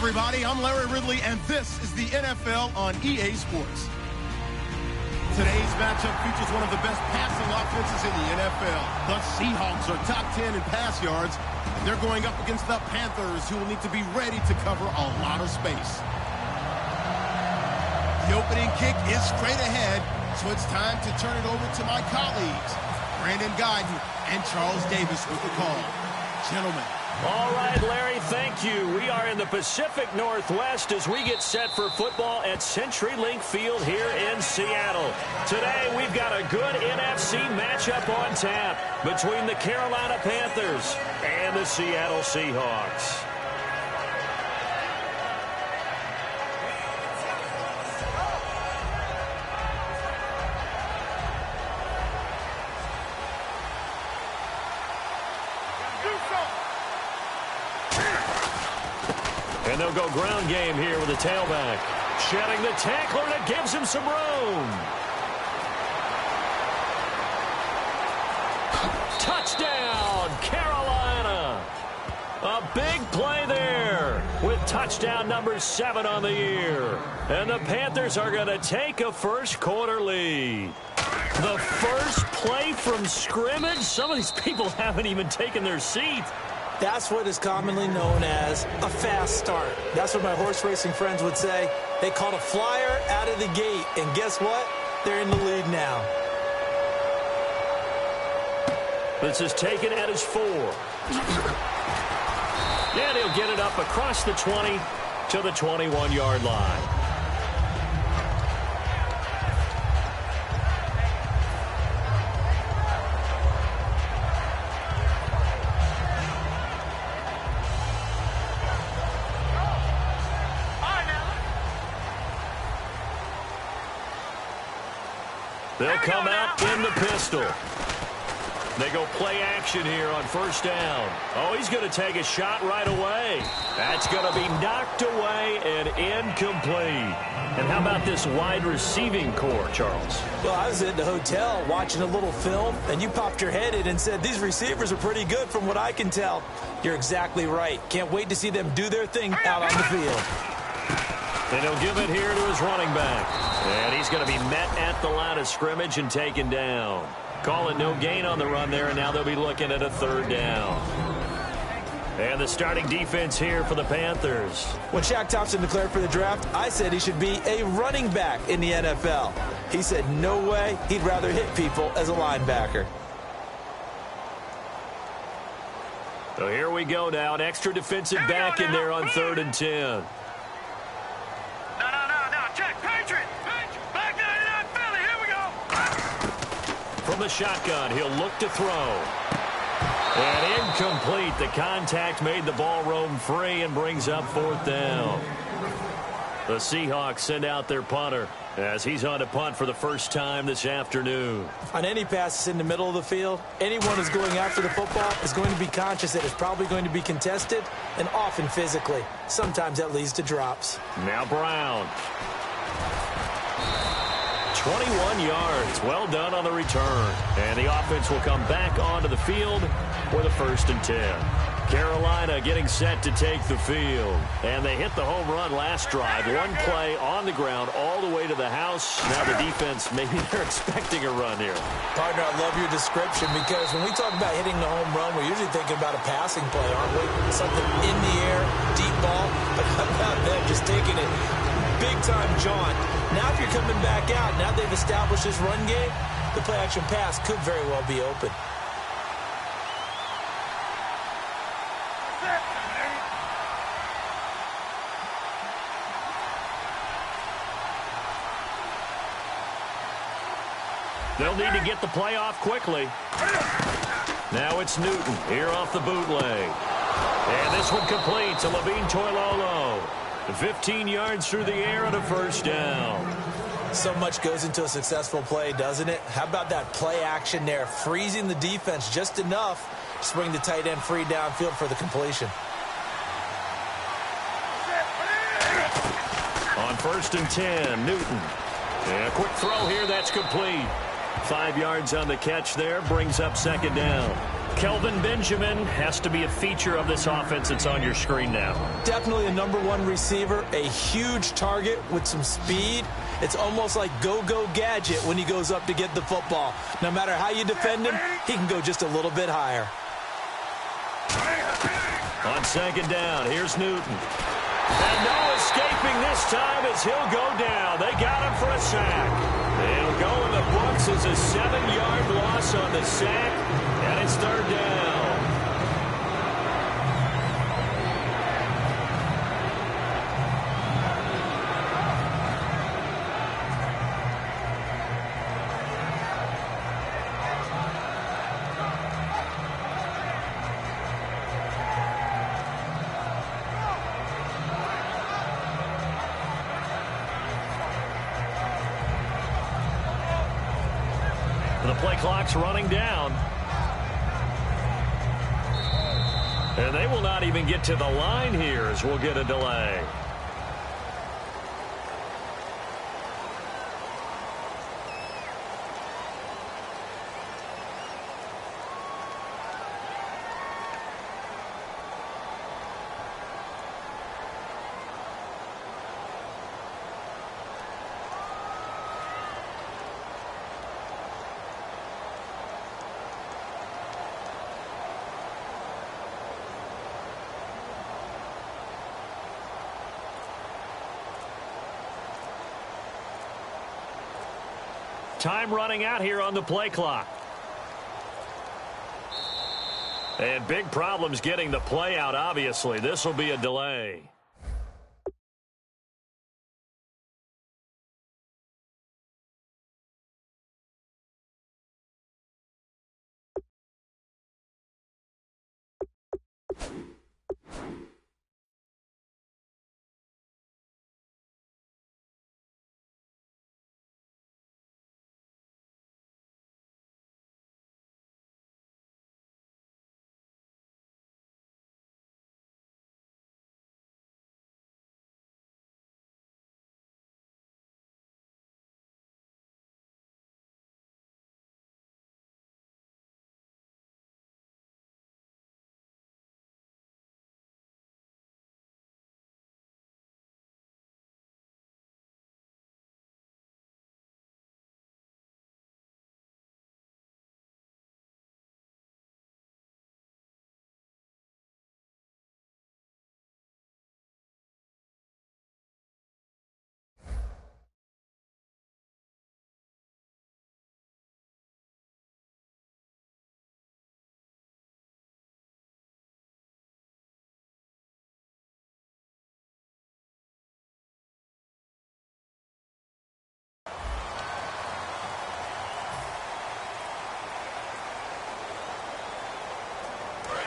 Everybody, I'm Larry Ridley, and this is the NFL on EA Sports. Today's matchup features one of the best passing offenses in the NFL. The Seahawks are top 10 in pass yards, and they're going up against the Panthers, who will need to be ready to cover a lot of space. The opening kick is straight ahead, so it's time to turn it over to my colleagues, Brandon Guyton and Charles Davis with the call. Gentlemen. All right, Larry, thank you. We are in the Pacific Northwest as we get set for football at CenturyLink Field here in Seattle. Today, we've got a good NFC matchup on tap between the Carolina Panthers and the Seattle Seahawks. And they'll go ground game here with the tailback. Shedding the tackler, and it gives him some room. Touchdown, Carolina. A big play there with touchdown number 7 on the year. And the Panthers are going to take a first quarter lead. The first play from scrimmage? Some of these people haven't even taken their seat. That's what is commonly known as a fast start. That's what my horse racing friends would say. They caught a flyer out of the gate, and guess what? They're in the lead now. This is taken at his 4. And he'll get it up across the 20 to the 21-yard line. They'll come out in the pistol. They go play action here on first down. Oh, he's going to take a shot right away. That's going to be knocked away and incomplete. And how about this wide receiving core, Charles? Well, I was at the hotel watching a little film, and you popped your head in and said, these receivers are pretty good from what I can tell. You're exactly right. Can't wait to see them do their thing out on the field. And he'll give it here to his running back. And he's going to be met at the line of scrimmage and taken down. Call it no gain on the run there, and now they'll be looking at a third down. And the starting defense here for the Panthers. When Shaq Thompson declared for the draft, I said he should be a running back in the NFL. He said no way, he'd rather hit people as a linebacker. So here we go now, an extra defensive back in there on 3rd and 10. From the shotgun, he'll look to throw. And incomplete. The contact made the ball roam free and brings up 4th down. The Seahawks send out their punter as he's on to punt for the first time this afternoon. On any passes in the middle of the field, anyone who's going after the football is going to be conscious that it's probably going to be contested and often physically. Sometimes that leads to drops. Now Brown. 21 yards. Well done on the return. And the offense will come back onto the field with a 1st and 10. Carolina getting set to take the field. And they hit the home run last drive. One play on the ground all the way to the house. Now the defense, maybe they're expecting a run here. Partner, I love your description because when we talk about hitting the home run, we're usually thinking about a passing play, aren't we? Something in the air, deep ball. But how about them just taking it big-time jaunt? Now if you're coming back out, now they've established this run game, the play-action pass could very well be open. They'll need to get the play off quickly. Now it's Newton here off the bootleg. And this one complete to Levine Toilolo. 15 yards through the air and a 1st down. So much goes into a successful play, doesn't it? How about that play action there, freezing the defense just enough to bring the tight end free downfield for the completion. On 1st and 10, Newton. And a quick throw here, that's complete. 5 yards on the catch there, brings up 2nd down. Kelvin Benjamin has to be a feature of this offense that's on your screen now. Definitely a #1 receiver, a huge target with some speed. It's almost like go-go gadget when he goes up to get the football. No matter how you defend him, he can go just a little bit higher. On 2nd down, here's Newton. And no escaping this time as he'll go down. They got him for a sack. It'll go in the books as a 7-yard loss on the sack, and it's 3rd down. The play clock's running down. And they will not even get to the line here as we'll get a delay. Time running out here on the play clock. And big problems getting the play out, obviously. This will be a delay.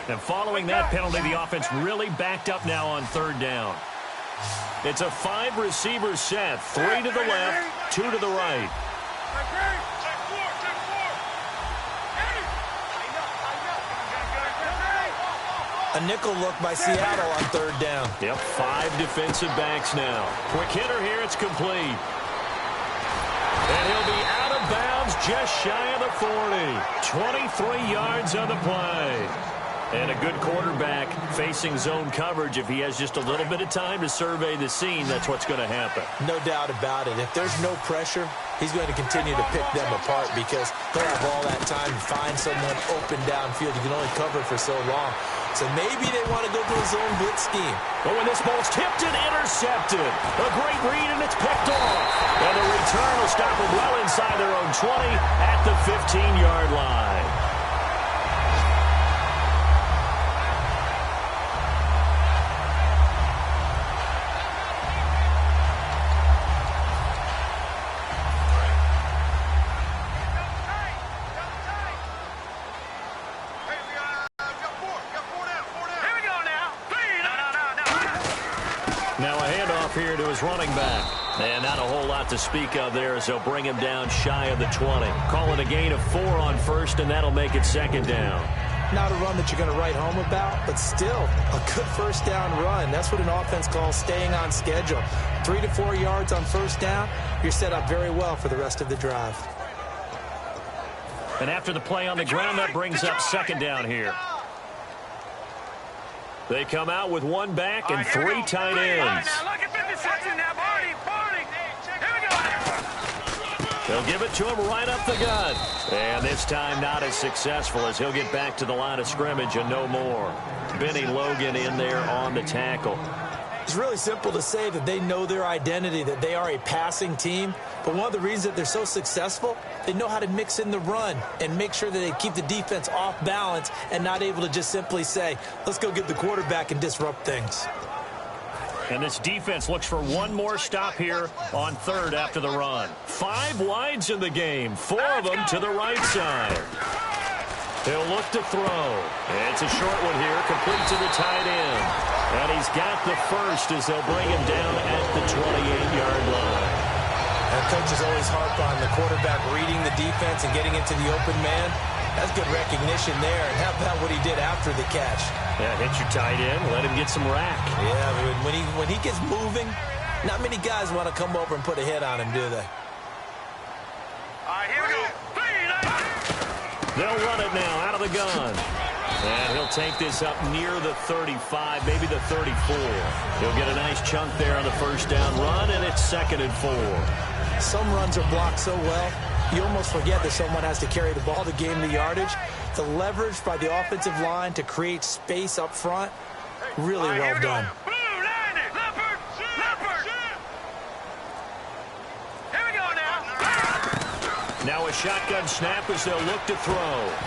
And following that penalty, the offense really backed up now on 3rd down. It's a 5-receiver set, 3 to the left, 2 to the right. A nickel look by Seattle on 3rd down. Yep, 5 defensive backs now. Quick hitter here, it's complete. And he'll be out of bounds just shy of the 40. 23 yards on the play. And a good quarterback facing zone coverage. If he has just a little bit of time to survey the scene, that's what's going to happen. No doubt about it. If there's no pressure, he's going to continue to pick them apart because they'll have all that time to find someone open downfield. You can only cover for so long. So maybe they want to go to a zone blitz scheme. Oh, and this ball's tipped and intercepted. A great read, and it's picked off. And the return will stop them well inside their own 20 at the 15-yard line. Now a handoff here to his running back. And not a whole lot to speak of there as they'll bring him down shy of the 20. Call it a gain of 4 on first, and that'll make it second down. Not a run that you're going to write home about, but still a good first down run. That's what an offense calls staying on schedule. 3 to 4 yards on first down, you're set up very well for the rest of the drive. And after the play on the ground, that brings up second down here. They come out with 1 back and 3 tight ends. They'll give it to him right up the gut. And this time not as successful as he'll get back to the line of scrimmage and no more. Benny Logan in there on the tackle. It's really simple to say that they know their identity, that they are a passing team. But one of the reasons that they're so successful, they know how to mix in the run and make sure that they keep the defense off balance and not able to just simply say, let's go get the quarterback and disrupt things. And this defense looks for one more stop here on third after the run. 5 wides in the game, 4 of them to the right side. He'll look to throw. It's a short one here, complete to the tight end. And he's got the first as they'll bring him down at the 28-yard line. And coaches always harp on the quarterback reading the defense and getting into the open man. That's good recognition there. And how about what he did after the catch? Yeah, hit your tight end, let him get some rack. Yeah, when he gets moving, not many guys want to come over and put a hit on him, do they? All right, here we go. They'll run it now out of the gun. And he'll take this up near the 35, maybe the 34. He'll get a nice chunk there on the first down run, and it's 2nd and 4. Some runs are blocked so well, you almost forget that someone has to carry the ball to gain the yardage. The leverage by the offensive line to create space up front, really well done. Now a shotgun snap as they'll look to throw.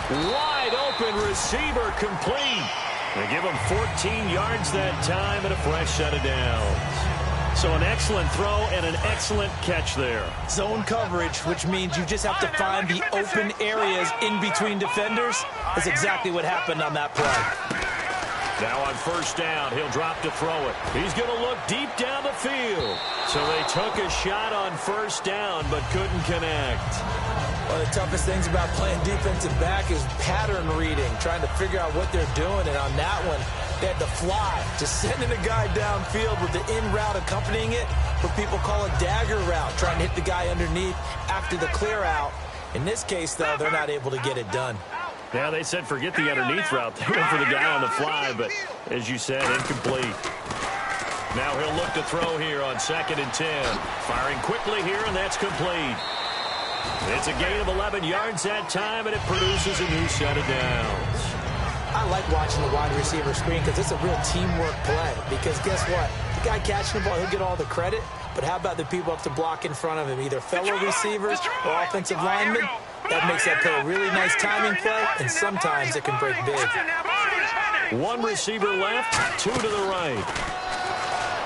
Wide open receiver complete. They give him 14 yards that time and a fresh set of downs. So an excellent throw and an excellent catch there. Zone coverage, which means you just have to find the open areas in between defenders. That's exactly what happened on that play. Now on first down, he'll drop to throw it. He's going to look deep down the field. So they took a shot on first down but couldn't connect. One of the toughest things about playing defensive back is pattern reading, trying to figure out what they're doing. And on that one, they had to fly, just sending a guy downfield with the in route accompanying it, what people call a dagger route, trying to hit the guy underneath after the clear out. In this case, though, they're not able to get it done. Yeah, they said forget the underneath route. They went for the guy on the fly, but as you said, incomplete. Now he'll look to throw here on 2nd and 10. Firing quickly here, and that's complete. It's a gain of 11 yards that time, and it produces a new set of downs. I like watching the wide receiver screen because it's a real teamwork play. Because guess what? The guy catching the ball, he'll get all the credit. But how about the people up to block in front of him, either fellow receivers or offensive linemen? That makes that play a really nice timing play, and sometimes it can break big. 1 receiver left, 2 to the right.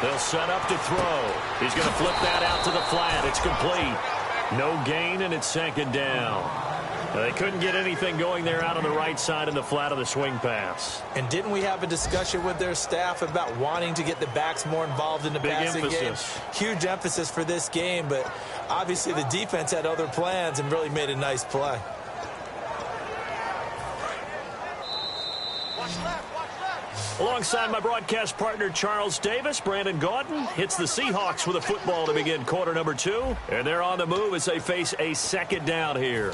They'll set up to throw. He's going to flip that out to the flat. It's complete. No gain, and it's 2nd down. They couldn't get anything going there out on the right side in the flat of the swing pass. And didn't we have a discussion with their staff about wanting to get the backs more involved in the passing game? Huge emphasis for this game, but obviously the defense had other plans and really made a nice play. Alongside my broadcast partner, Charles Davis, Brandon Gaudin hits the Seahawks with a football to begin quarter number 2. And they're on the move as they face a 2nd down here.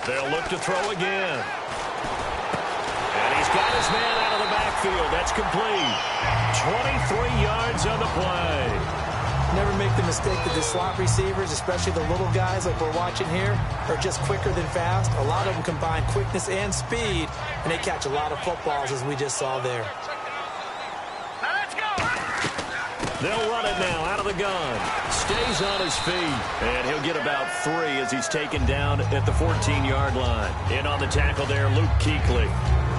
They'll look to throw again. And he's got his man out of the backfield. That's complete. 23 yards on the play. Never make the mistake that the slot receivers, especially the little guys like we're watching here, are just quicker than fast. A lot of them combine quickness and speed, and they catch a lot of footballs, as we just saw there. They'll run it now out of the gun. Stays on his feet. And he'll get about 3 as he's taken down at the 14-yard line. In on the tackle there, Luke Kuechly.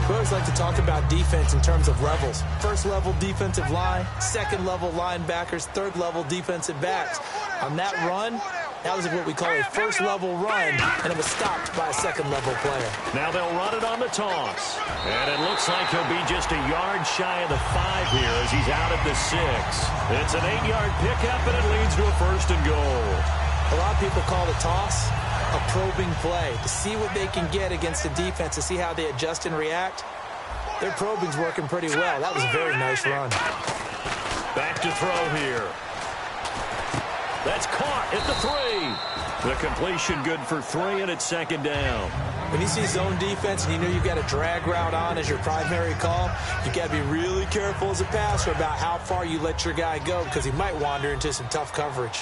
We always like to talk about defense in terms of levels. First-level defensive line, second-level linebackers, third-level defensive backs. On that run, That was what we call a first-level run, and it was stopped by a second-level player. Now they'll run it on the toss. And it looks like he'll be just a yard shy of the 5 here as he's out at the 6. It's an 8-yard pickup, and it leads to a 1st and goal. A lot of people call the toss a probing play to see what they can get against the defense, to see how they adjust and react. Their probing's working pretty well. That was a very nice run. Back to throw here. That's caught at the 3. The completion good for 3, and it's 2nd down. When you see zone defense and you know you've got a drag route on as your primary call, you got to be really careful as a passer about how far you let your guy go, because he might wander into some tough coverage.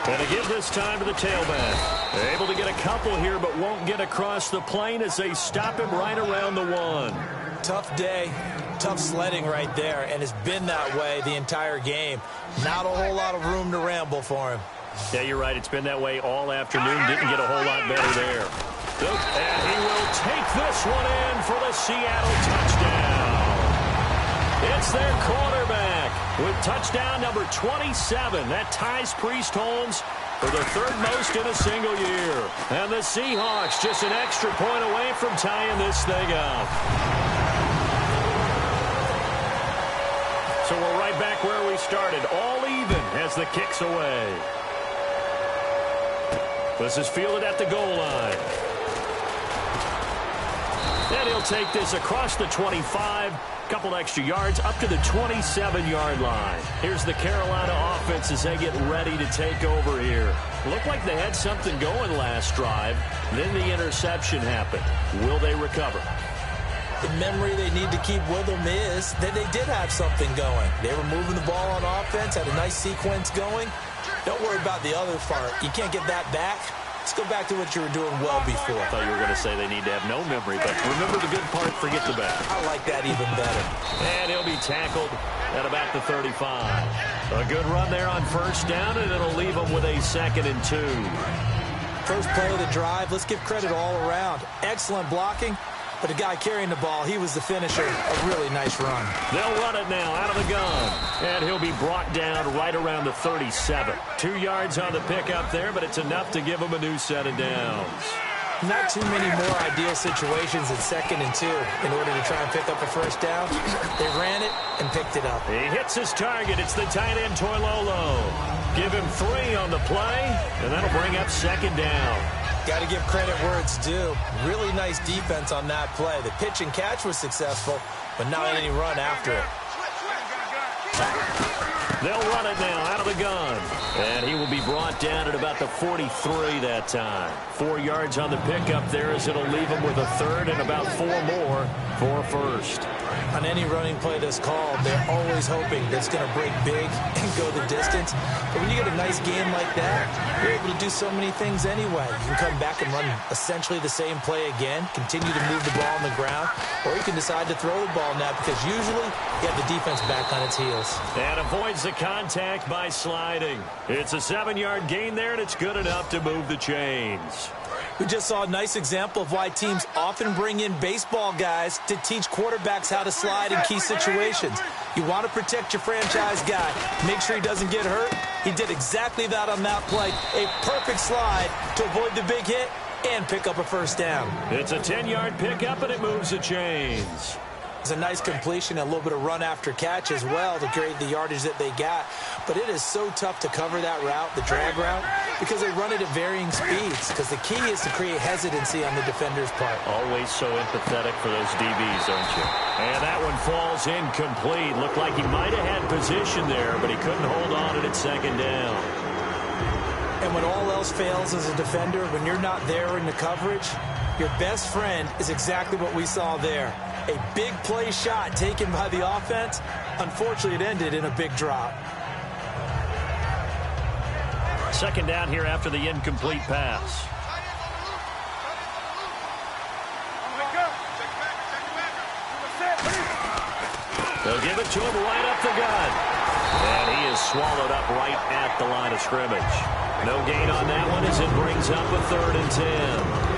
And to give this time to the tailback. Able to get a couple here, but won't get across the plane as they stop him right around the 1. Tough day, tough sledding right there, and it's been that way the entire game. Not a whole lot of room to ramble for him. Yeah, you're right. It's been that way all afternoon. Didn't get a whole lot better there. And he will take this one in for the Seattle touchdown. It's their quarterback with touchdown number 27. That ties Priest Holmes for the 3rd most in a single year. And the Seahawks just an extra point away from tying this thing up. So we're right back where we started, all even as the kick's away. This is fielded at the goal line. And he'll take this across the 25. Couple extra yards up to the 27-yard line. Here's the Carolina offense as they get ready to take over here. Looked like they had something going last drive. Then the interception happened. Will they recover? The memory they need to keep with them is that they did have something going. They were moving the ball on offense, had a nice sequence going. Don't worry about the other part. You can't get that back. Let's go back to what you were doing well before. I thought you were going to say they need to have no memory, but remember the good part, forget the bad. I like that even better. And he'll be tackled at about the 35. A good run there on 1st down, and it'll leave him with a 2nd and 2. First play of the drive, let's give credit all around. Excellent blocking, but the guy carrying the ball, he was the finisher. A really nice run. They'll run it now out of the gun. And he'll be brought down right around the 37. 2 yards on the pickup there, but it's enough to give him a new set of downs. Not too many more ideal situations in 2nd and 2 in order to try and pick up a 1st down. They ran it and picked it up. He hits his target. It's the tight end, Toilolo. Give him 3 on the play, and that'll bring up 2nd down. Got to give credit where it's due. Really nice defense on that play. The pitch and catch was successful, but not any run after it. They'll run it now out of the gun. And he will be brought down at about the 43 that time. 4 yards on the pickup there as it'll leave him with a 3rd and about 4 more for a 1st. On any running play that's called, they're always hoping that it's going to break big and go the distance. But when you get a nice game like that, you're able to do so many things anyway. You can come back and run essentially the same play again, continue to move the ball on the ground, or you can decide to throw the ball now because usually you have the defense back on its heels. And avoids the contact by sliding. It's a 7-yard gain there, and it's good enough to move the chains. We just saw a nice example of why teams often bring in baseball guys to teach quarterbacks how to slide in key situations. You want to protect your franchise guy. Make sure he doesn't get hurt. He did exactly that on that play. A perfect slide to avoid the big hit and pick up a 1st down. It's a 10-yard pickup, and it moves the chains. It's a nice completion, a little bit of run after catch as well to create the yardage that they got. But it is so tough to cover that route, the drag route, because they run it at varying speeds. Because the key is to create hesitancy on the defender's part. Always so empathetic for those DBs, aren't you? And that one falls incomplete. Looked like he might have had position there, but he couldn't hold on at 2nd down. And when all else fails as a defender, when you're not there in the coverage, your best friend is exactly what we saw there. A big play shot taken by the offense. Unfortunately, it ended in a big drop. 2nd down here after the incomplete pass. They'll give it to him right up the gut. And he is swallowed up right at the line of scrimmage. No gain on that one as it brings up a 3rd and 10.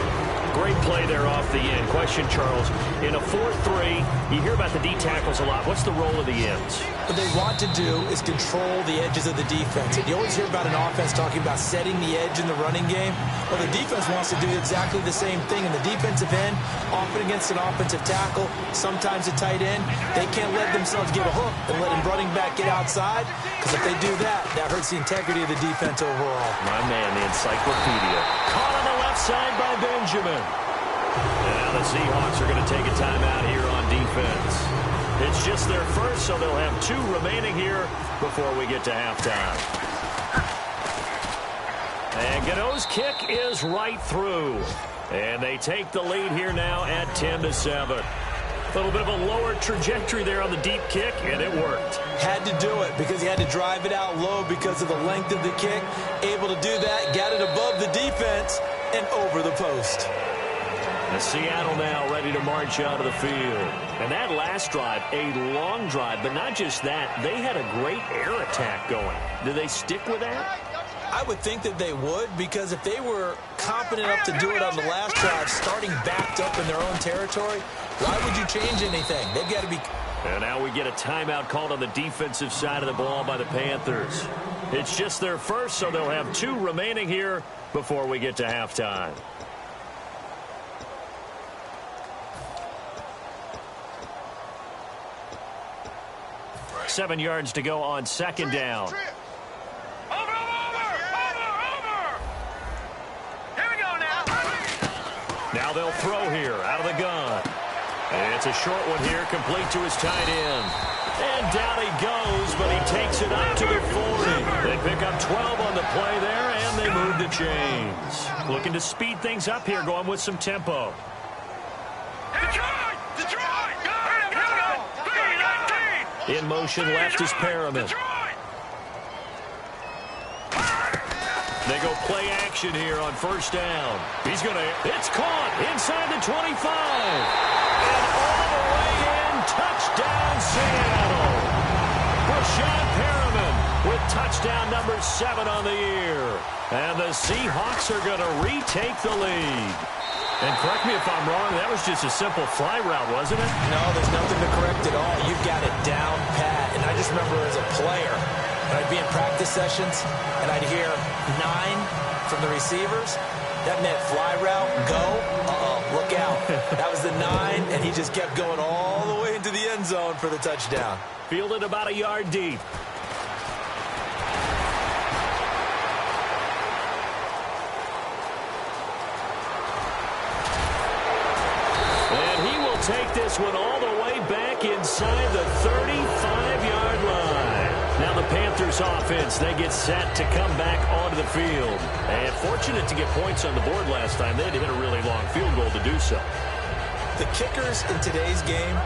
Great play there off the end. Question, Charles, in a 4-3, you hear about the D tackles a lot. What's the role of the ends? What they want to do is control the edges of the defense. And you always hear about an offense talking about setting the edge in the running game. Well, the defense wants to do exactly the same thing. In the defensive end, often against an offensive tackle, sometimes a tight end, they can't let themselves get a hook and let a running back get outside, because if they do that, that hurts the integrity of the defense overall. My man, the encyclopedia. Caught on the left side by Benjamin. And now the Seahawks are going to take a timeout here on defense. It's just their first, so they'll have 2 remaining here before we get to halftime. And Gano's kick is right through. And they take the lead here now at 10-7. A little bit of a lower trajectory there on the deep kick, and it worked. Had to do it because he had to drive it out low because of the length of the kick. Able to do that, got it above the defense and over the post. And Seattle now ready to march out of the field. And that last drive, a long drive, but not just that, they had a great air attack going. Do they stick with that? I would think that they would, because if they were confident enough to do it on the last drive, starting backed up in their own territory, why would you change anything? They've got to be... And now we get a timeout called on the defensive side of the ball by the Panthers. It's just their first, so they'll have 2 remaining here before we get to halftime. Seven yards to go on second down. Over! Here we go now. Now they'll throw here out of the gun. And it's a short one here, complete to his tight end. And down he goes, but he takes it up to the 40. They pick up 12 on the play there, and they move the chains. Looking to speed things up here, going with some tempo. In motion left is Perriman. They go play action here on first down. He's going to, it's caught inside the 25. And all the way in, touchdown Seattle. Brashad Perriman with touchdown number 7 on the year. And the Seahawks are going to retake the lead. And correct me if I'm wrong, that was just a simple fly route, wasn't it? No, there's nothing to correct at all. You've got it down pat. And I just remember as a player, when I'd be in practice sessions and I'd hear 9 from the receivers, that meant fly route, go, look out. That was the 9, and he just kept going all the way into the end zone for the touchdown. Fielded about a yard deep. Take this one all the way back inside the 35-yard line. Now the Panthers offense, they get set to come back onto the field. And fortunate to get points on the board last time. They had to hit a really long field goal to do so. The kickers in today's game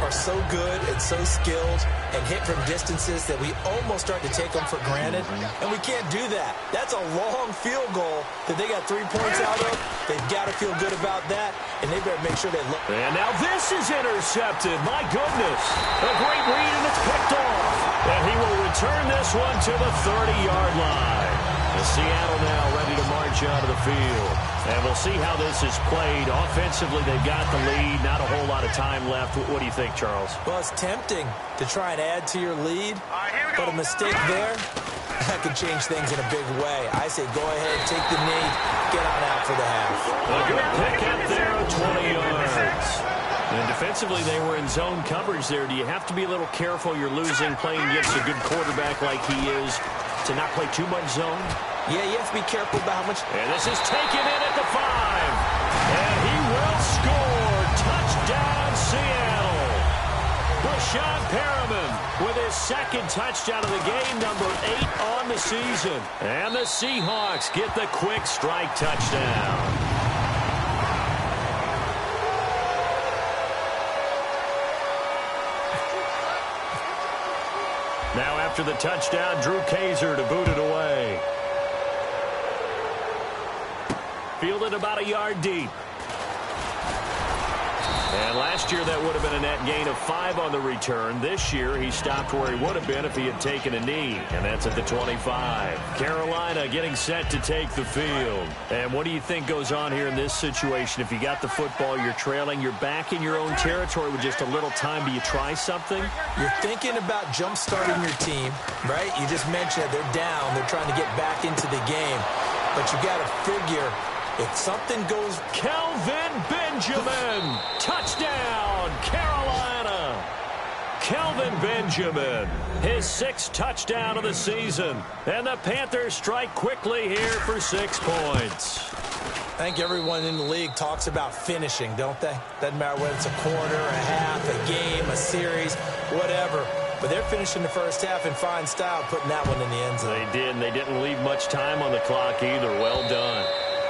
are so good and so skilled and hit from distances that we almost start to take them for granted. And we can't do that. That's a long field goal that they got 3 points out of. They've got to feel good about that, and they better make sure they look. And now this is intercepted. My goodness. A great read, and it's picked off. And he will return this one to the 30-yard line. The Seattle now ready to march out of the field. And we'll see how this is played. Offensively, they've got the lead. Not a whole lot of time left. What do you think, Charles? Well, it's tempting to try and add to your lead, but a mistake there, that could change things in a big way. I say go ahead, take the knee, get on out for the half. A good pick up there of 20 yards. And defensively, they were in zone coverage there. Do you have to be a little careful? You're losing, playing against a good quarterback like he is, to not play too much zone? Yeah, you have to be careful about how much. And this is taken in at the 5. And he will score. Touchdown, Seattle. Brashad Perriman with his second touchdown of the game, number 8 on the season. And the Seahawks get the quick strike touchdown. Now after the touchdown, Drew Kaiser to boot it away. Fielded about a yard deep. And last year that would have been a net gain of 5 on the return. This year he stopped where he would have been if he had taken a knee, and that's at the 25. Carolina getting set to take the field. And what do you think goes on here in this situation? If you got the football, you're trailing, you're back in your own territory with just a little time. Do you try something? You're thinking about jump-starting your team, right? You just mentioned they're down. They're trying to get back into the game. But you got to figure if something goes... Kelvin Benjamin! Touchdown, Carolina! Kelvin Benjamin, his 6th touchdown of the season. And the Panthers strike quickly here for 6 points. I think everyone in the league talks about finishing, don't they? Doesn't matter whether it's a quarter, a half, a game, a series, whatever. But they're finishing the first half in fine style, putting that one in the end zone. They did, and they didn't leave much time on the clock either. Well done.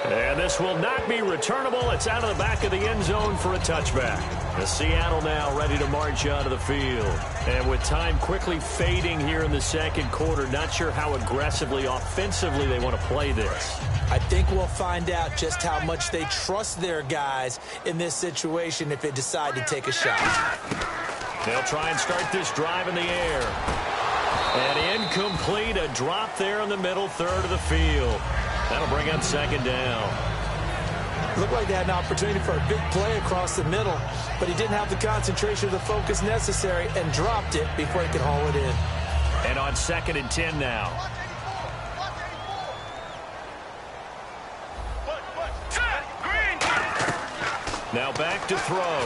And this will not be returnable. It's out of the back of the end zone for a touchback. The Seattle now ready to march out of the field. And with time quickly fading here in the second quarter, not sure how aggressively, offensively they want to play this. I think we'll find out just how much they trust their guys in this situation if they decide to take a shot. They'll try and start this drive in the air. And incomplete, a drop there in the middle third of the field. That'll bring up second down. Looked like they had an opportunity for a big play across the middle, but he didn't have the concentration or the focus necessary and dropped it before he could haul it in. And on 2nd and 10 now. Now back to throw.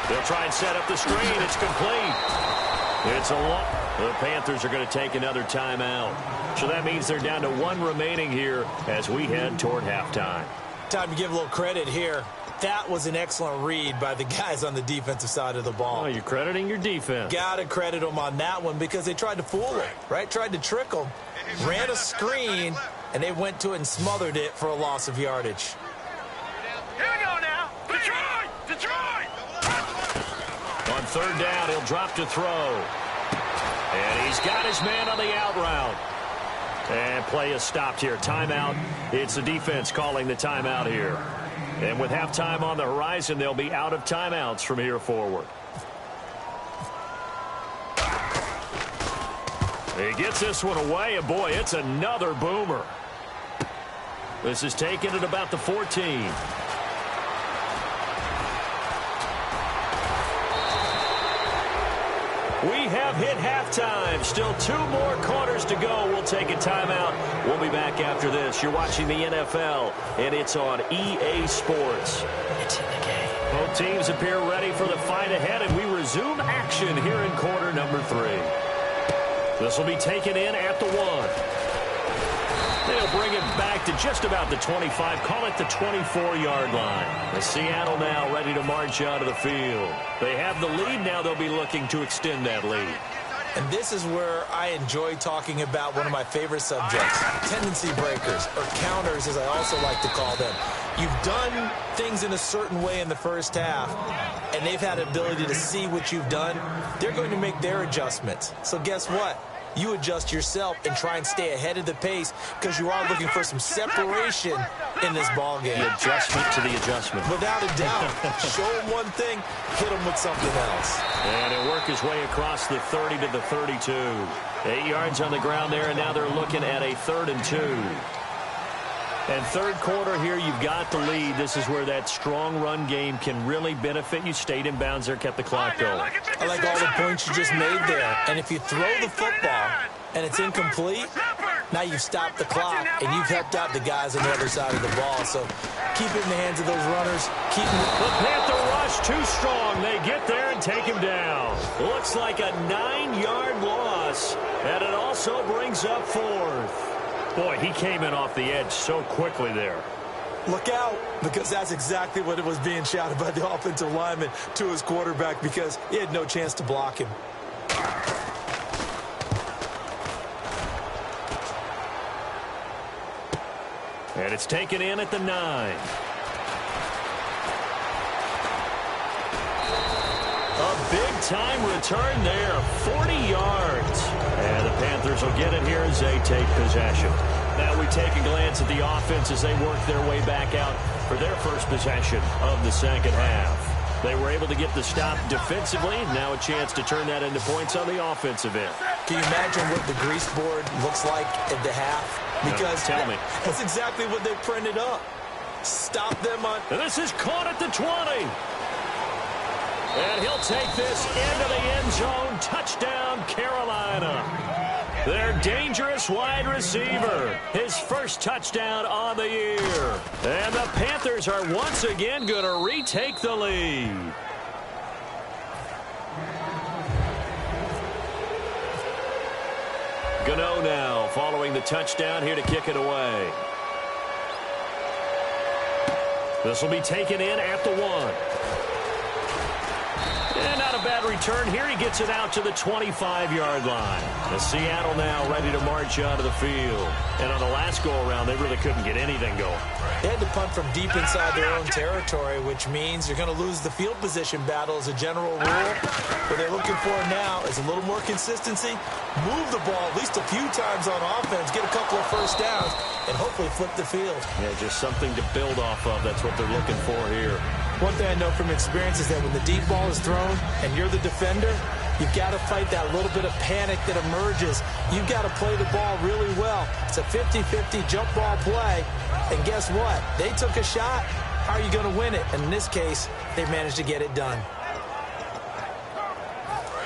They'll try and set up the screen. It's complete. It's a long. The Panthers are going to take another timeout. So that means they're down to 1 remaining here as we head toward halftime. Time to give a little credit here. That was an excellent read by the guys on the defensive side of the ball. Oh, you're crediting your defense. Got to credit them on that one because they tried to fool him, right? Tried to trick him. Ran a screen, and they went to it and smothered it for a loss of yardage. Here we go now. Detroit! Detroit! On 3rd down, he'll drop to throw. And he's got his man on the out route. And play is stopped here. Timeout. It's the defense calling the timeout here. And with halftime on the horizon, they'll be out of timeouts from here forward. He gets this one away, and boy, it's another boomer. This is taken at about the 14. We have hit halftime. Still 2 more quarters to go. We'll take a timeout. We'll be back after this. You're watching the NFL, and it's on EA Sports. It's in the game. Both teams appear ready for the fight ahead, and we resume action here in quarter number 3. This will be taken in at the 1. They'll bring it back to just about the 25, call it the 24-yard line. The Seattle now ready to march out of the field. They have the lead now. They'll be looking to extend that lead. And this is where I enjoy talking about one of my favorite subjects, tendency breakers, or counters as I also like to call them. You've done things in a certain way in the first half, and they've had the ability to see what you've done. They're going to make their adjustments. So guess what? You adjust yourself and try and stay ahead of the pace because you are looking for some separation in this ball game. The adjustment to the adjustment. Without a doubt. Show them one thing, hit them with something else. And he'll work his way across the 30 to the 32. 8 yards on the ground there, and now they're looking at a 3rd and 2. And third quarter here, you've got the lead. This is where that strong run game can really benefit you. Stayed in bounds there, kept the clock going. I like all the points you just made there. And if you throw the football and it's incomplete, now you've stopped the clock and you've helped out the guys on the other side of the ball. So keep it in the hands of those runners. Keep the Panther rush too strong. They get there and take him down. Looks like a 9-yard loss. And it also brings up 4th. Boy, he came in off the edge so quickly there. Look out, because that's exactly what it was being shouted by the offensive lineman to his quarterback because he had no chance to block him. And it's taken in at the 9. A big-time return there, 40 yards. And the Panthers will get it here as they take possession. Now we take a glance at the offense as they work their way back out for their first possession of the second half. They were able to get the stop defensively. Now a chance to turn that into points on the offensive end. Can you imagine what the grease board looks like at the half? Because tell me. That's exactly what they printed up. Stop them on. And this is caught at the 20. And he'll take this into the end zone. Touchdown, Carolina. Their dangerous wide receiver. His first touchdown on the year. And the Panthers are once again going to retake the lead. Gano now following the touchdown here to kick it away. This will be taken in at the 1. And not a bad return here. He gets it out to the 25-yard line. The Seattle now ready to march onto the field. And on the last go-around, they really couldn't get anything going. They had to punt from deep inside their own territory, which means you're going to lose the field position battle as a general rule. What they're looking for now is a little more consistency, move the ball at least a few times on offense, get a couple of first downs, and hopefully flip the field. Yeah, just something to build off of. That's what they're looking for here. One thing I know from experience is that when the deep ball is thrown and you're the defender, you've got to fight that little bit of panic that emerges. You've got to play the ball really well. It's a 50-50 jump ball play. And guess what? They took a shot. How are you going to win it? And in this case, they managed to get it done.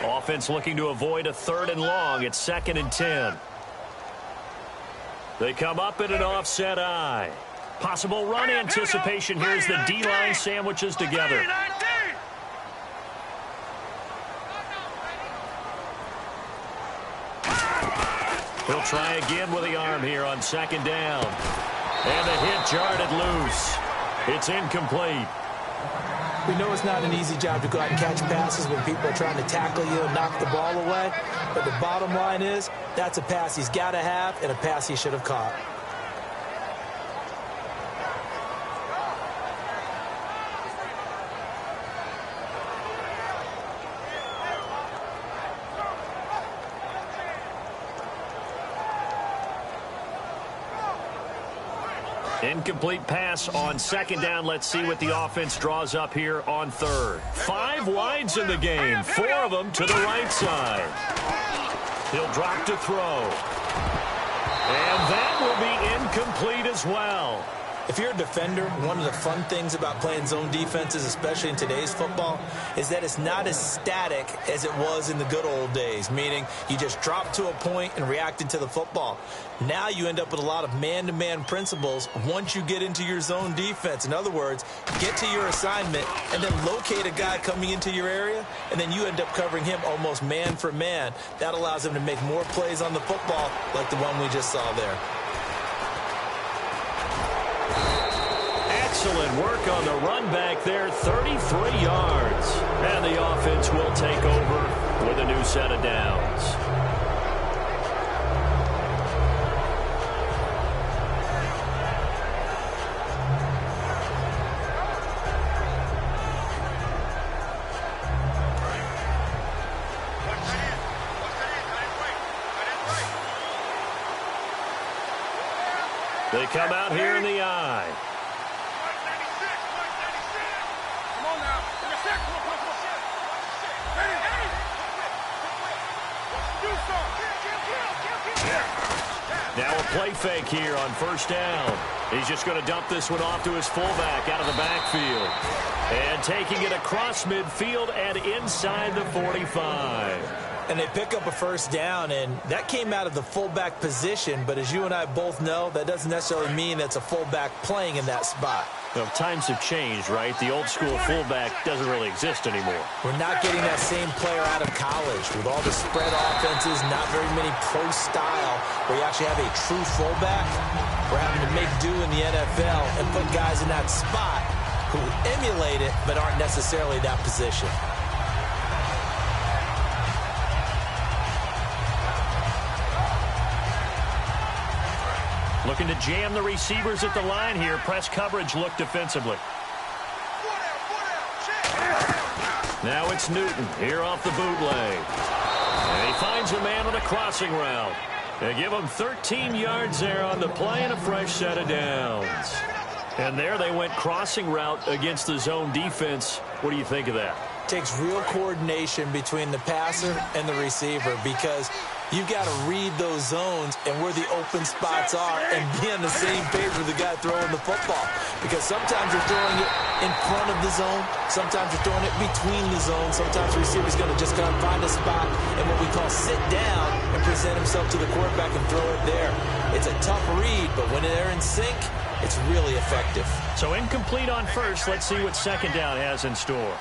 Offense looking to avoid a 3rd and long. It's 2nd and 10. They come up in an offset eye. Possible run anticipation. Here's the D-line sandwiches together. He'll try again with the arm here on 2nd down. And the hit jarred it loose. It's incomplete. We know it's not an easy job to go out and catch passes when people are trying to tackle you and knock the ball away. But the bottom line is, that's a pass he's got to have and a pass he should have caught. Incomplete pass on 2nd down. Let's see what the offense draws up here on 3rd. 5 wides in the game, 4 of them to the right side. He'll drop to throw. And that will be incomplete as well. If you're a defender, one of the fun things about playing zone defenses, especially in today's football, is that it's not as static as it was in the good old days, meaning you just dropped to a point and reacted to the football. Now you end up with a lot of man-to-man principles once you get into your zone defense. In other words, get to your assignment and then locate a guy coming into your area, and then you end up covering him almost man for man. That allows him to make more plays on the football like the one we just saw there. Excellent work on the run back there, 33 yards. And the offense will take over with a new set of downs. They come out here in the eye. Now a play fake here on 1st down. He's just going to dump this one off to his fullback out of the backfield. And taking it across midfield and inside the 45. And they pick up a 1st down, and that came out of the fullback position. But as you and I both know, that doesn't necessarily mean that's a fullback playing in that spot. Well, times have changed, right? The old school fullback doesn't really exist anymore. We're not getting that same player out of college with all the spread offenses, not very many pro style, where you actually have a true fullback. We're having to make do in the NFL and put guys in that spot who emulate it but aren't necessarily that position. Looking to jam the receivers at the line here. Press coverage look defensively. Now it's Newton here off the bootleg. And he finds a man on a crossing route. They give him 13 yards there on the play and a fresh set of downs. And there they went crossing route against the zone defense. What do you think of that? Takes real coordination between the passer and the receiver because you've got to read those zones and where the open spots are and be on the same page with the guy throwing the football. Because sometimes you're throwing it in front of the zone. Sometimes you're throwing it between the zones. Sometimes the receiver's going to just kind of find a spot and what we call sit down and present himself to the quarterback and throw it there. It's a tough read, but when they're in sync, it's really effective. So incomplete on first. Let's see what second down has in store.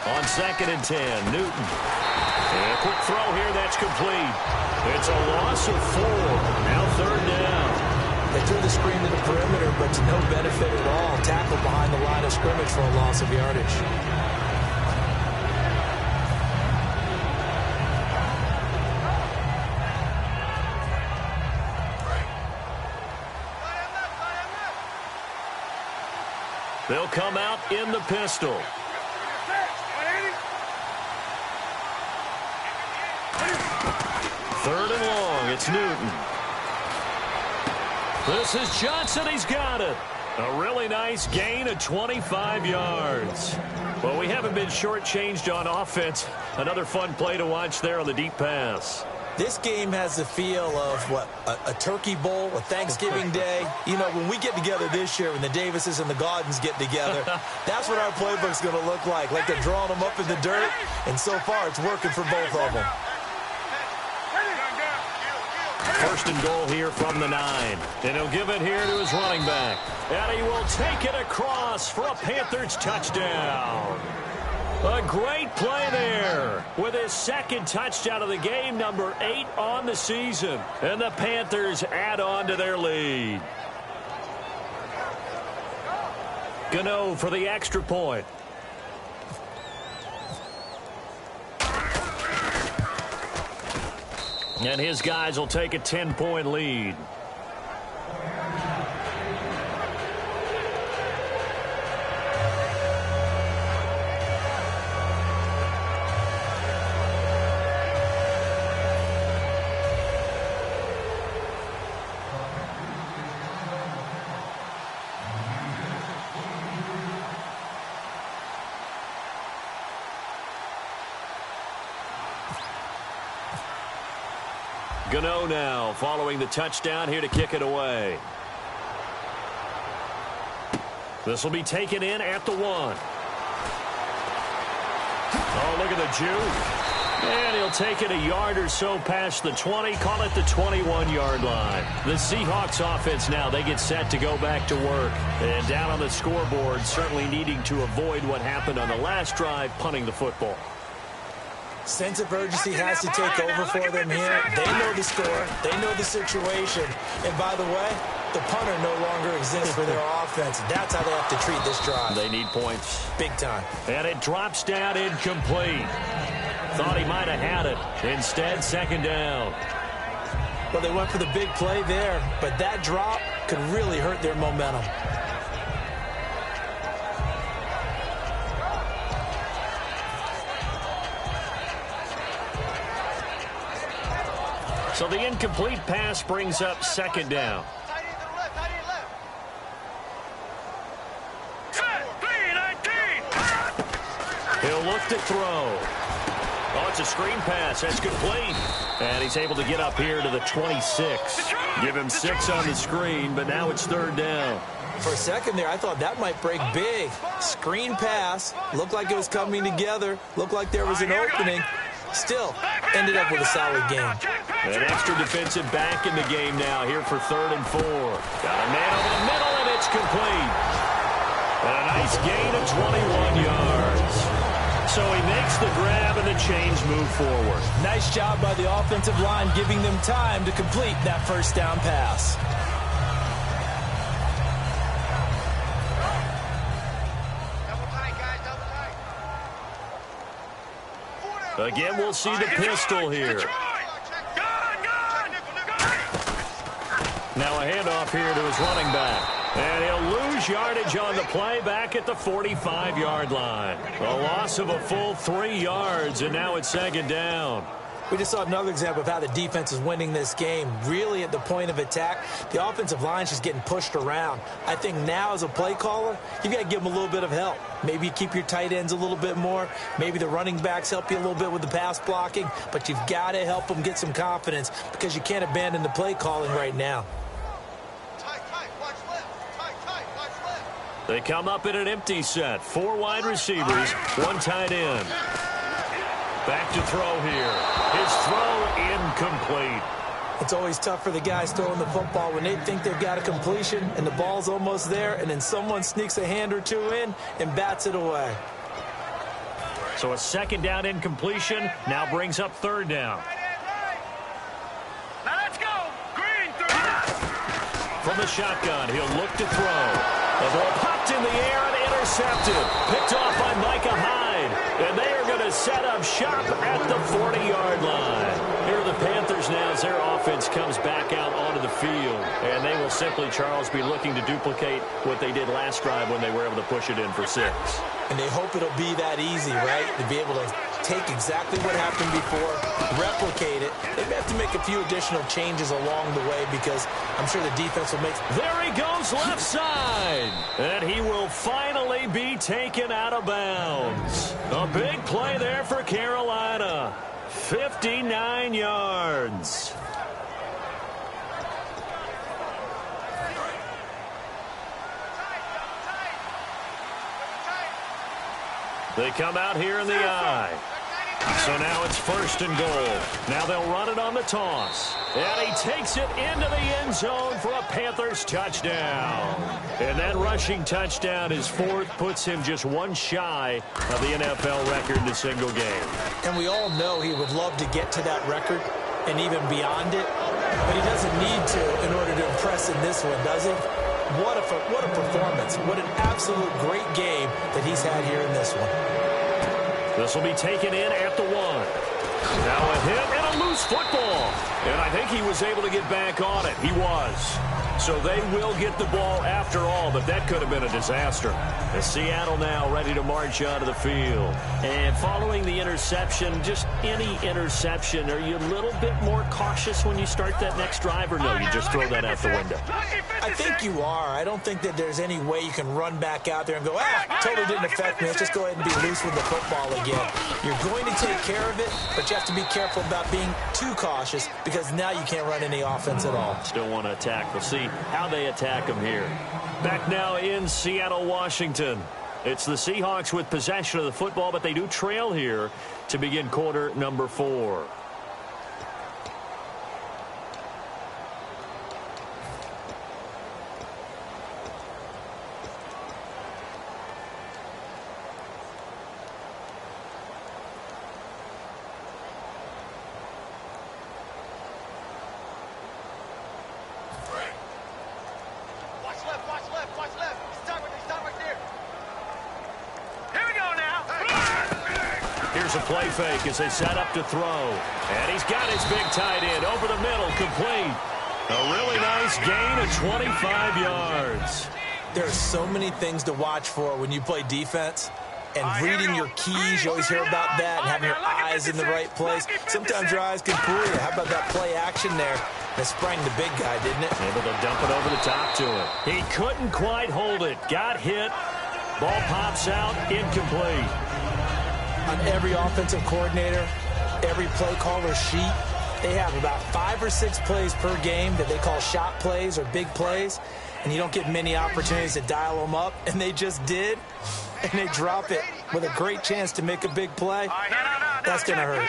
On 2nd and 10, Newton. And a quick throw here, that's complete. It's a loss of 4. Now 3rd down. They threw the screen to the perimeter, but to no benefit at all. Tackled behind the line of scrimmage for a loss of yardage. They'll come out in the pistol. Third and long, it's Newton. This is Johnson, he's got it. A really nice gain of 25 yards. Well, we haven't been shortchanged on offense. Another fun play to watch there on the deep pass. This game has the feel of, what, a turkey bowl, a Thanksgiving day. You know, when we get together this year, when the Davises and the Gaudens get together, that's what our playbook's going to look like. Like they're drawing them up in the dirt, and so far it's working for both of them. First and goal here from the 9. And he'll give it here to his running back. And he will take it across for a Panthers touchdown. A great play there with his second touchdown of the game, number 8 on the season. And the Panthers add on to their lead. Gano for the extra point. And his guys will take a 10-point lead. Gano now following the touchdown here to kick it away. This will be taken in at the 1. Oh, look at the juke. And he'll take it a yard or so past the 20, call it the 21-yard line. The Seahawks offense now, they get set to go back to work. And down on the scoreboard, certainly needing to avoid what happened on the last drive, punting the football. Sense of urgency has to take over for them here. They know the score. They know the situation. And by the way, the punter no longer exists for their offense. That's how they have to treat this drive. They need points. Big time. And it drops down incomplete. Thought he might have had it. Instead, second down. Well, they went for the big play there, but that drop could really hurt their momentum. So the incomplete pass brings up second down. He'll look to throw. Oh, it's a screen pass. That's complete. And he's able to get up here to the 26. Give him 6 on the screen, but now it's third down. For a second there, I thought that might break big. Screen pass. Looked like it was coming together. Looked like there was an opening. Still, ended up with a solid game. An extra defensive back in the game now here for 3rd and 4. Got a man over the middle, and it's complete. And a nice gain of 21 yards. So he makes the grab, and the chains move forward. Nice job by the offensive line, giving them time to complete that first down pass. Again, we'll see the pistol here. Now a handoff here to his running back. And he'll lose yardage on the play back at the 45-yard line. A loss of a full 3 yards, and now it's second down. We just saw another example of how the defense is winning this game. Really at the point of attack, the offensive line is just getting pushed around. I think now as a play caller, you got to give them a little bit of help. Maybe you keep your tight ends a little bit more. Maybe the running backs help you a little bit with the pass blocking. But you've got to help them get some confidence because you can't abandon the play calling right now. They come up in an empty set. 4 wide receivers, 1 tight end. Back to throw here. His throw incomplete. It's always tough for the guys throwing the football when they think they've got a completion and the ball's almost there, and then someone sneaks a hand or two in and bats it away. So a 2nd down incompletion now brings up 3rd down. Now let's go. Green, 3. From the shotgun, he'll look to throw. The ball popped in the air and intercepted. Picked off by Micah Hyde. And they are going to set up shop at the 40-yard line. Here are the Panthers now as their offense comes back out onto the field. And they will simply, Charles, be looking to duplicate what they did last drive when they were able to push it in for 6. And they hope it'll be that easy, right? To be able to take exactly what happened before, replicate it. They may have to make a few additional changes along the way because I'm sure the defense will make... There he goes left side. And he will finally be taken out of bounds. A big play there for Carolina. 59 yards. They come out here in the eye. So now it's 1st and goal. Now they'll run it on the toss. And he takes it into the end zone for a Panthers touchdown. And that rushing touchdown, his 4th, puts him just 1 shy of the NFL record in a single game. And we all know he would love to get to that record and even beyond it. But he doesn't need to in order to impress in this one, does he? What a performance. What an absolute great game that he's had here in this one. This will be taken in at the 1. Now a hit and a loose football. And I think he was able to get back on it. He was. So they will get the ball after all, but that could have been a disaster. As Seattle now ready to march onto the field. And following the interception, just any interception, are you a little bit more cautious when you start that next drive, or no, you just throw that out the window? I think you are. I don't think that there's any way you can run back out there and go, totally didn't affect me. Let's just go ahead and be loose with the football again. You're going to take care of it, but you have to be careful about being too cautious because now you can't run any offense at all. Still want to attack. We'll see how they attack him here. Back now in Seattle, Washington. It's the Seahawks with possession of the football, but they do trail here to begin quarter number 4. A play fake as they set up to throw. And he's got his big tight end over the middle, complete. A really nice gain of 25 yards. There are so many things to watch for when you play defense. And reading your keys, you always hear about that, and having your eyes in the right place. Sometimes your eyes can fool you. How about that play action there? That sprang the big guy, didn't it? Able to dump it over the top to him. He couldn't quite hold it. Got hit. Ball pops out, incomplete. On every offensive coordinator, every play caller sheet, they have about 5 or 6 plays per game that they call shot plays or big plays, and you don't get many opportunities to dial them up, and they just did, and they drop it with a great chance to make a big play. That's going to hurt.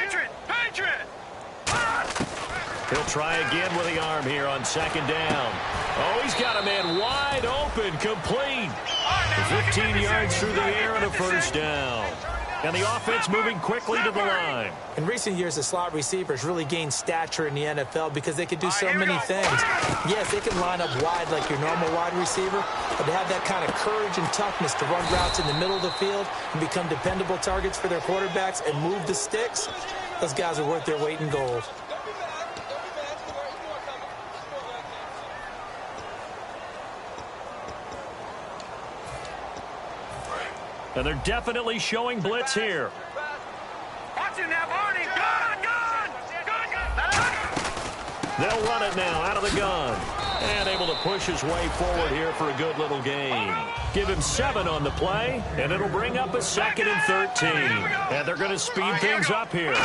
He'll try again with the arm here on 2nd down. Oh, he's got a man wide open, complete. 15 yards through the air and a 1st down. And the offense moving quickly to the line. In recent years, the slot receivers really gained stature in the NFL because they could do so many things. Yes, they can line up wide like your normal wide receiver, but to have that kind of courage and toughness to run routes in the middle of the field and become dependable targets for their quarterbacks and move the sticks, those guys are worth their weight in gold. And they're definitely showing blitz here. Watch it now, Barney. Gone, gone. They'll run it now out of the gun. And able to push his way forward here for a good little gain. Give him 7 on the play, and it'll bring up a 2nd and 13. And they're going to speed things up here.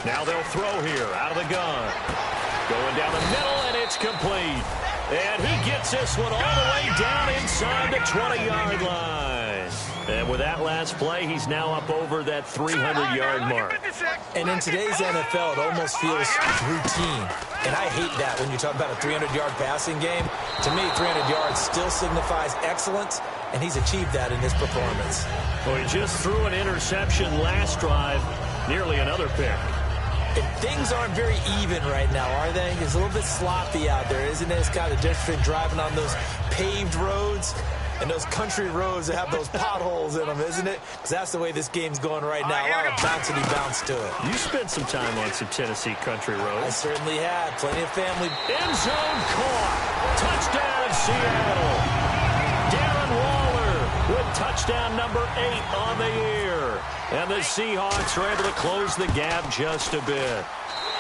Now they'll throw here out of the gun. Going down the middle, and it's complete. And he gets this one all the way down inside the 20-yard line. And with that last play, he's now up over that 300-yard mark. And in today's NFL, it almost feels routine. And I hate that when you talk about a 300-yard passing game. To me, 300 yards still signifies excellence, and he's achieved that in this performance. Well, he just threw an interception last drive, nearly another pick. And things aren't very even right now, are they? It's a little bit sloppy out there, isn't it? It's kind of different between driving on those paved roads and those country roads that have those potholes in them, isn't it? Because that's the way this game's going right now. A lot of bouncy bounce to it. You spent some time on some Tennessee country roads. I certainly had. Plenty of family. End zone caught. Touchdown, Seattle. Darren Waller with touchdown number 8 on the year. And the Seahawks are able to close the gap just a bit.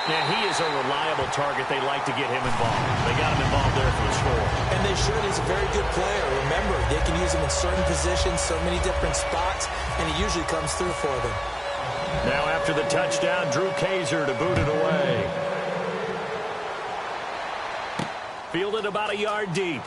Yeah, he is a reliable target. They like to get him involved. They got him involved there for the score. And they should. He's a very good player. Remember, they can use him in certain positions, so many different spots, and he usually comes through for them. Now after the touchdown, Drew Kaiser to boot it away. Fielded about a yard deep.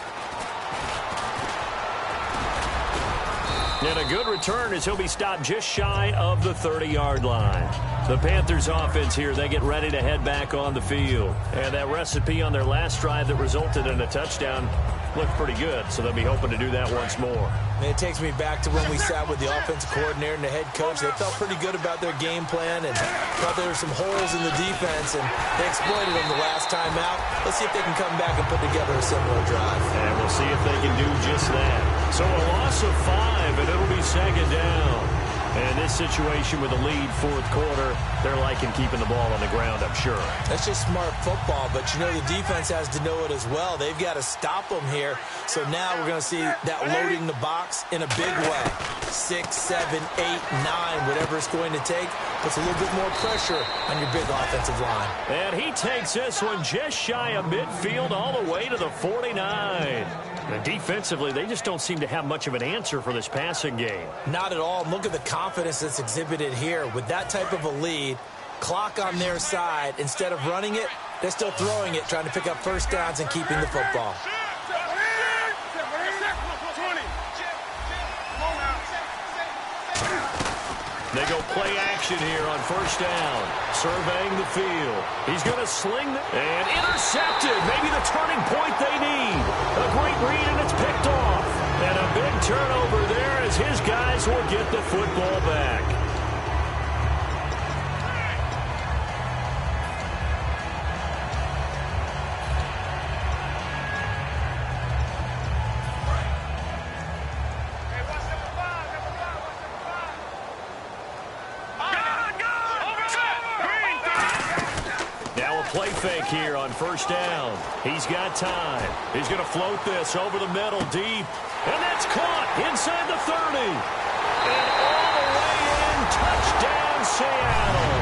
And a good return as he'll be stopped just shy of the 30-yard line. The Panthers offense here, they get ready to head back on the field. And that recipe on their last drive that resulted in a touchdown looked pretty good, so they'll be hoping to do that once more. And it takes me back to when we sat with the offensive coordinator and the head coach. They felt pretty good about their game plan and thought there were some holes in the defense, and they exploited them the last time out. Let's see if they can come back and put together a similar drive. And we'll see if they can do just that. So a loss of 5, and it'll be 2nd down. And this situation with a lead 4th quarter, they're liking keeping the ball on the ground, I'm sure. That's just smart football, but you know the defense has to know it as well. They've got to stop them here. So now we're going to see that loading the box in a big way. 6, 7, 8, 9, whatever it's going to take, puts a little bit more pressure on your big offensive line. And he takes this one just shy of midfield all the way to the 49. And defensively, they just don't seem to have much of an answer for this passing game. Not at all. Look at the confidence that's exhibited here. With that type of a lead, clock on their side, instead of running it, they're still throwing it, trying to pick up first downs and keeping the football. They go play action here on 1st down. Surveying the field. He's going to sling and intercepted. Maybe the turning point they need. A great read, and it's picked off. And a big turnover there as his guys will get the football back. Play fake here on 1st down. He's got time. He's going to float this over the middle deep. And that's caught inside the 30. And all the way in. Touchdown, Seattle.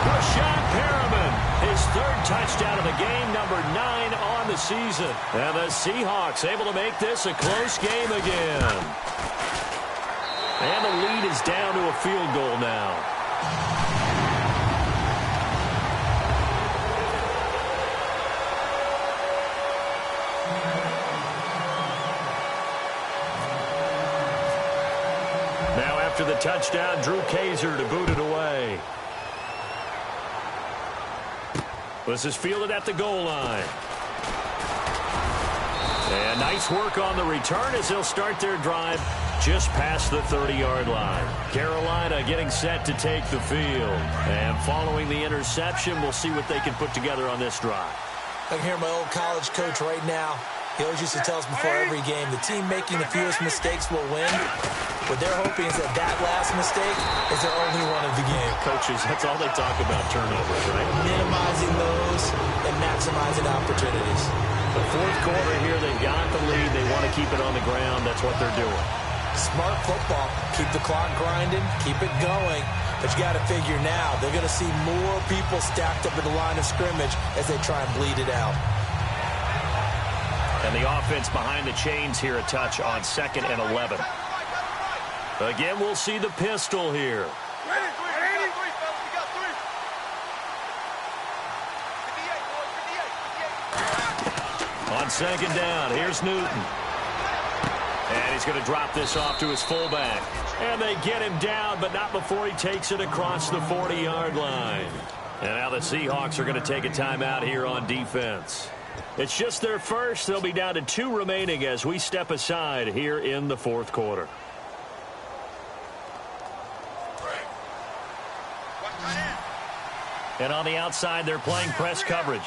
Rashad Perriman, his 3rd touchdown of the game, number 9 on the season. And the Seahawks able to make this a close game again. And the lead is down to a field goal now. After the touchdown, Drew Kaiser to boot it away. This is fielded at the goal line. And nice work on the return as they'll start their drive just past the 30-yard line. Carolina getting set to take the field. And following the interception, we'll see what they can put together on this drive. I can hear my old college coach right now. He always used to tell us before every game, the team making the fewest mistakes will win. What they're hoping is that that last mistake is their only one of the game. Coaches, that's all they talk about, turnovers, right? Minimizing those and maximizing opportunities. The 4th quarter here, they've got the lead. They want to keep it on the ground. That's what they're doing. Smart football. Keep the clock grinding. Keep it going. But you got to figure now, they're going to see more people stacked up at the line of scrimmage as they try and bleed it out. And the offense behind the chains here a touch on 2nd and 11. Again, we'll see the pistol here. On 2nd down, here's Newton. And he's going to drop this off to his fullback. And they get him down, but not before he takes it across the 40-yard line. And now the Seahawks are going to take a timeout here on defense. It's just their first. They'll be down to 2 remaining as we step aside here in the 4th quarter. And on the outside, they're playing press coverage.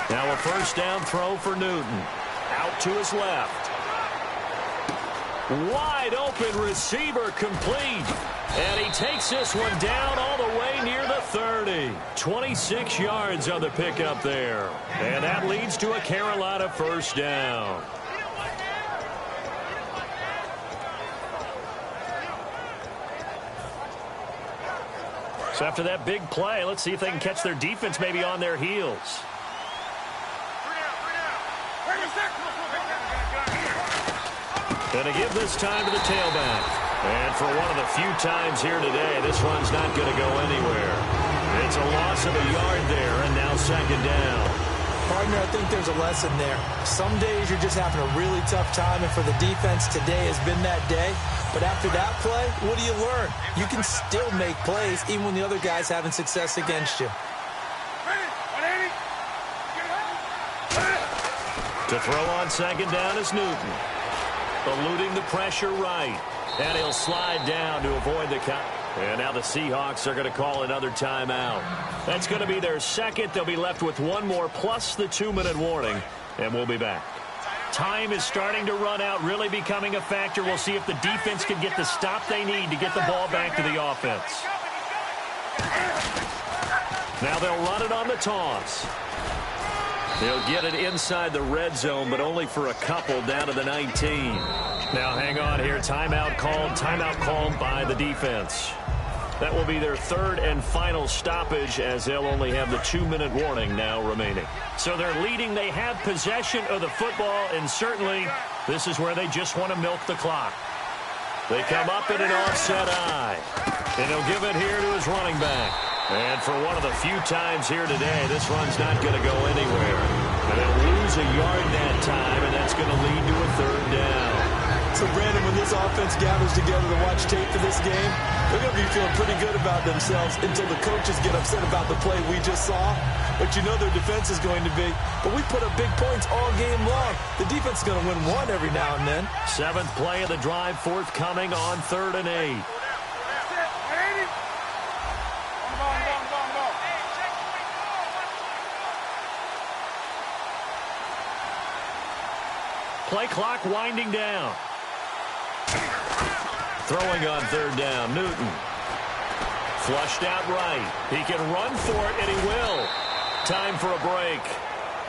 Now a 1st down throw for Newton. Out to his left. Wide open receiver complete. And he takes this one down all the way near the 30. 26 yards on the pickup there. And that leads to a Carolina 1st down. So after that big play, let's see if they can catch their defense maybe on their heels. Going to give this time to the tailback. And for one of the few times here today, this one's not going to go anywhere. It's a loss of a yard there, and now 2nd down. Partner, I think there's a lesson there. Some days you're just having a really tough time, and for the defense, today has been that day. But after that play, what do you learn? You can still make plays even when the other guy's having success against you. To throw on 2nd down is Newton. Eluding the pressure right. And he'll slide down to avoid the count. And now the Seahawks are going to call another timeout. That's going to be their 2nd. They'll be left with 1 more plus the 2-minute warning. And we'll be back. Time is starting to run out, really becoming a factor. We'll see if the defense can get the stop they need to get the ball back to the offense. Now they'll run it on the toss. They'll get it inside the red zone, but only for a couple down to the 19. Now hang on here. Timeout called by the defense. That will be their 3rd and final stoppage as they'll only have the 2-minute warning now remaining. So they're leading. They have possession of the football, and certainly this is where they just want to milk the clock. They come up in an offset eye, and he'll give it here to his running back. And for one of the few times here today, this run's not going to go anywhere. And they'll lose a yard that time, and that's going to lead to a 3rd down. So, Brandon, when this offense gathers together to watch tape for this game, they're going to be feeling pretty good about themselves until the coaches get upset about the play we just saw. But you know their defense is going to be. But we put up big points all game long. The defense is going to win one every now and then. 7th play of the drive forthcoming on 3rd and 8. Play clock winding down. Throwing on 3rd down, Newton. Flushed out right. He can run for it, and he will. Time for a break.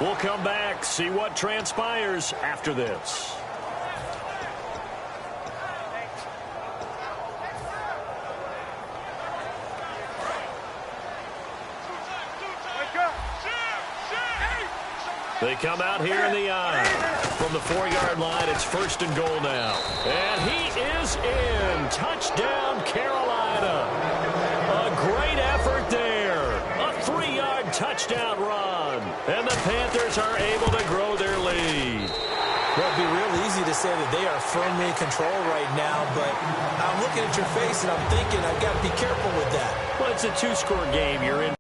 We'll come back, see what transpires after this. They come out here in the eye. From the 4-yard line, it's 1st and goal now. And he is in. Touchdown, Carolina. A great effort there. A 3-yard touchdown run. And the Panthers are able to grow their lead. Well, it'd be real easy to say that they are firmly in control right now, but I'm looking at your face and I'm thinking I've got to be careful with that. Well, it's a 2-score game. You're in.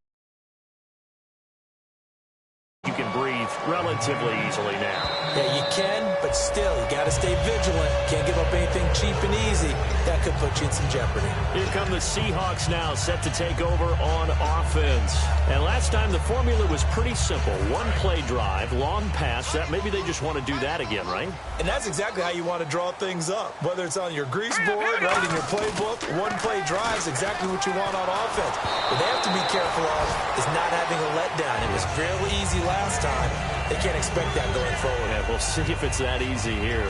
You can breathe relatively easily now. Yeah, you can, but still, you got to stay vigilant. Can't give up anything cheap and easy. That could put you in some jeopardy. Here come the Seahawks now, set to take over on offense. And last time, the formula was pretty simple. 1-play drive, long pass. That maybe they just want to do that again, right? And that's exactly how you want to draw things up. Whether it's on your grease board, right, in your playbook, 1-play drive is exactly what you want on offense. What they have to be careful of is not having a letdown. It was real easy last time. They can't expect that going forward. Yeah, we'll see if it's that easy here.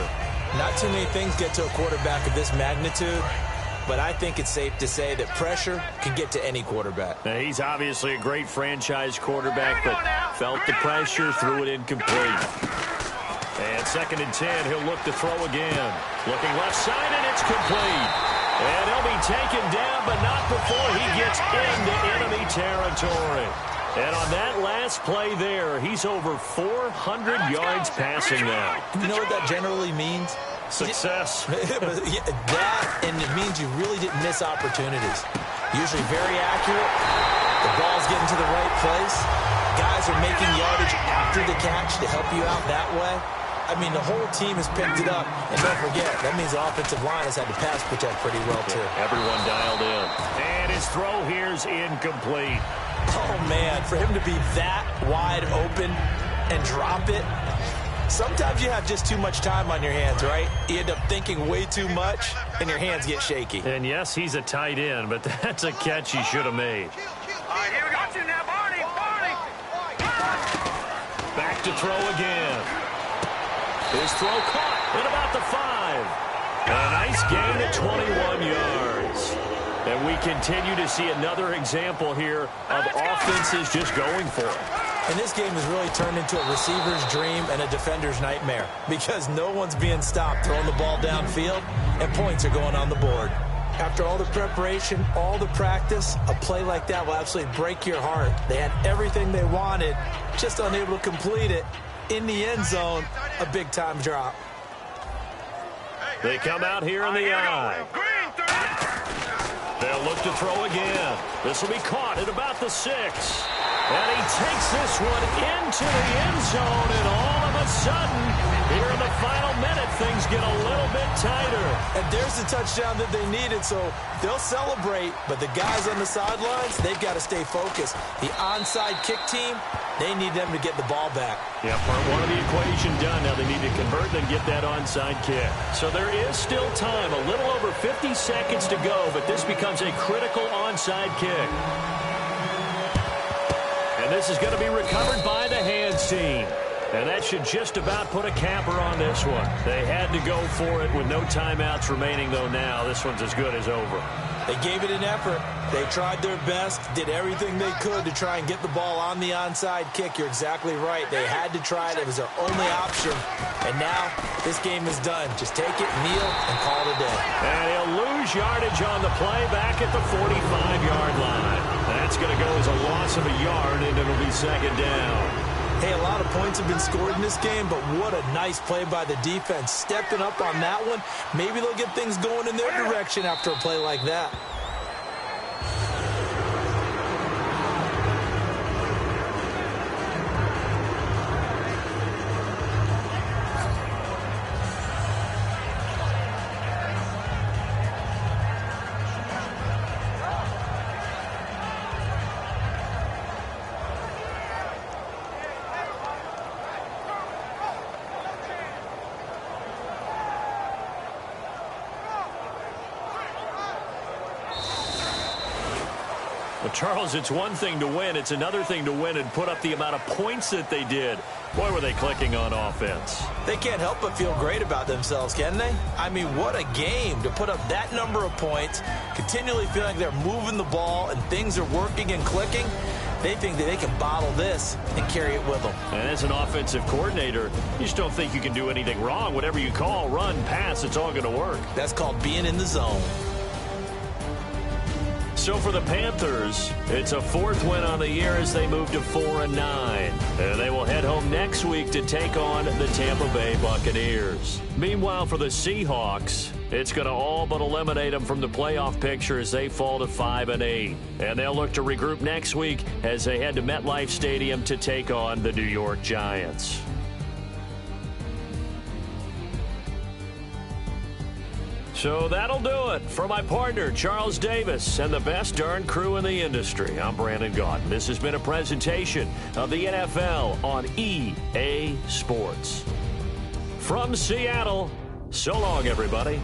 Not too many things get to a quarterback of this magnitude, but I think it's safe to say that pressure can get to any quarterback. Now, he's obviously a great franchise quarterback, but felt the pressure, threw it incomplete. And 2nd and 10, he'll look to throw again. Looking left side, and it's complete. And he'll be taken down, but not before he gets into enemy territory. And on that last play there, he's over 400 yards passing now. You know what that generally means? Success. That, and it means you really didn't miss opportunities. Usually very accurate. The ball's getting to the right place. Guys are making yardage after the catch to help you out that way. I mean, the whole team has picked it up. And don't forget, that means the offensive line has had to pass protect pretty well, too. Everyone dialed in. And his throw here's incomplete. Oh, man, for him to be that wide open and drop it. Sometimes you have just too much time on your hands, right? You end up thinking way too much, and your hands get shaky. And, yes, he's a tight end, but that's a catch he should have made. All right, here we go. Now, Barney. Back to throw again. His throw caught at about the 5. A nice gain at 21 yards. And we continue to see another example here of offenses just going for it. And this game has really turned into a receiver's dream and a defender's nightmare because no one's being stopped throwing the ball downfield, and points are going on the board. After all the preparation, all the practice, a play like that will absolutely break your heart. They had everything they wanted, just unable to complete it. In the end zone, a big-time drop. They come out here in the eye. They'll look to throw again. This will be caught at about the 6. And he takes this one into the end zone, and all of a sudden, here in the final minute, things get a little bit tighter. And there's the touchdown that they needed, so they'll celebrate. But the guys on the sidelines, they've got to stay focused. The onside kick team, they need them to get the ball back. Yeah, part one of the equation done. Now they need to convert and get that onside kick. So there is still time, a little over 50 seconds to go, but this becomes a critical onside kick. And this is going to be recovered by the hands team. And that should just about put a capper on this one. They had to go for it with no timeouts remaining, though now. This one's as good as over. They gave it an effort. They tried their best, did everything they could to try and get the ball on the onside kick. You're exactly right. They had to try it. It was their only option. And now this game is done. Just take it, kneel, and call it a day. And he'll lose yardage on the play back at the 45-yard line. That's going to go as a loss of a yard, and it'll be 2nd down. Hey, a lot of points have been scored in this game, but what a nice play by the defense. Stepping up on that one, maybe they'll get things going in their direction after a play like that. Well, Charles, it's one thing to win. It's another thing to win and put up the amount of points that they did. Boy, were they clicking on offense. They can't help but feel great about themselves, can they? I mean, what a game to put up that number of points, continually feeling like they're moving the ball and things are working and clicking. They think that they can bottle this and carry it with them. And as an offensive coordinator, you just don't think you can do anything wrong. Whatever you call, run, pass, it's all going to work. That's called being in the zone. So for the Panthers, it's a 4th win on the year as they move to 4-9. And they will head home next week to take on the Tampa Bay Buccaneers. Meanwhile, for the Seahawks, it's going to all but eliminate them from the playoff picture as they fall to 5-8. And they'll look to regroup next week as they head to MetLife Stadium to take on the New York Giants. So that'll do it. For my partner, Charles Davis, and the best darn crew in the industry, I'm Brandon Gaudin. This has been a presentation of the NFL on EA Sports. From Seattle, so long, everybody.